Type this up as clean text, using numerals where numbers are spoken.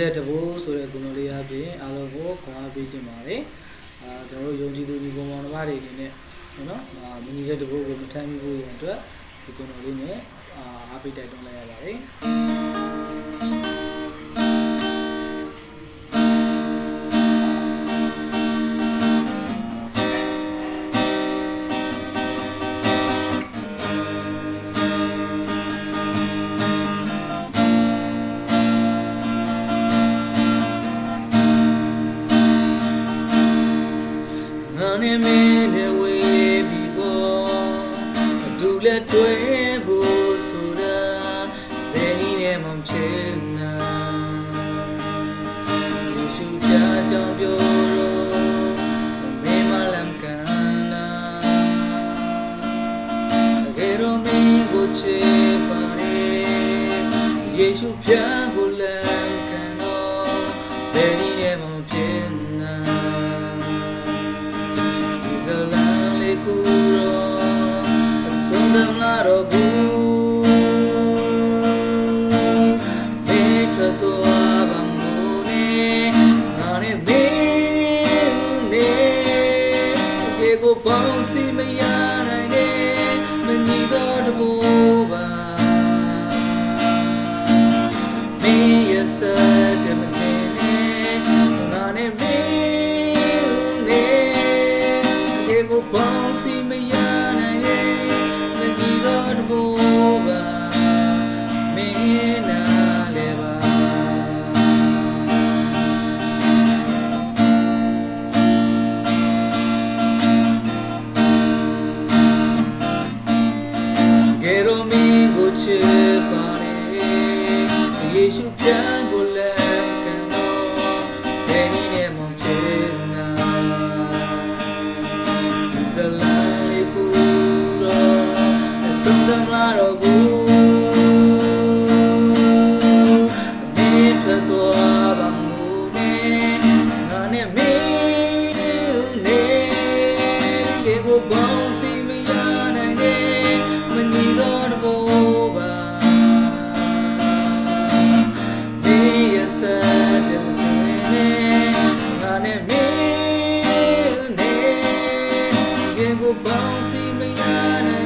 ရဲ့တဘူဆိုတဲ့ကုနော်လေးအပြင်အားလုံးကိုခေါ်အားပေးခြင်းပါတယ်ကျွန်တော်တို့ယုံကြည်သူဒီပုံပေါ်တစ်ပါးတွေအနေနဲ့နော်မညီတဲ့တဘူကိုမထမ်းမိဖို့ရအတွက်ဒီကုနော်လေးနဲ့အားပေးတိုက်တွန်းလိုက်ရပါတယ်နေမင်းနဲ့ဝေးပြီးပေါ်အတူလက်တွဲဖို့ဆိုတာဘယ်နည်းနဲ့မှမဖြစ်နိုင်ယေရှုပြကြောင့်ပြောတော့မင်းမလမ်းကန်နာတကယ်တော့မင်းကိုချစ်ပါတယ်ယေရှုပြကိုလမ်းကန်တော့ဘယ်နည်းနဲ့မှမဖြစ်နိုင်ကူရောအစုံတမလာတော့ဘူးမေထတော်ဘာမို့နေငါနဲ့မင်းနေဒီကိုပေါင်းစီမရနိုင်နဲ့မညီတော့တဘူပါမင်းရဲ့စတဲ့မတင်နဲ့ငါနဲ့မင်းနေဒီကိုပေါင်းချစ်ပါတယ်ယေရှုပြန်ကိုလက်ခံတော့ဘယ်နည်းနဲ့မှမဖြစ်နိုင်ဇလန်လေးပူတော့အစုံတမလာတော့ဘူးမင်းထွက်သွားပါမို့နဲ့ငါနဲ့မင်းနဲ့ဒီကိုပေါင်းစီမရနိုင်နဲ့မညီတော့ဘူးပေါင်းစီမရနိုင်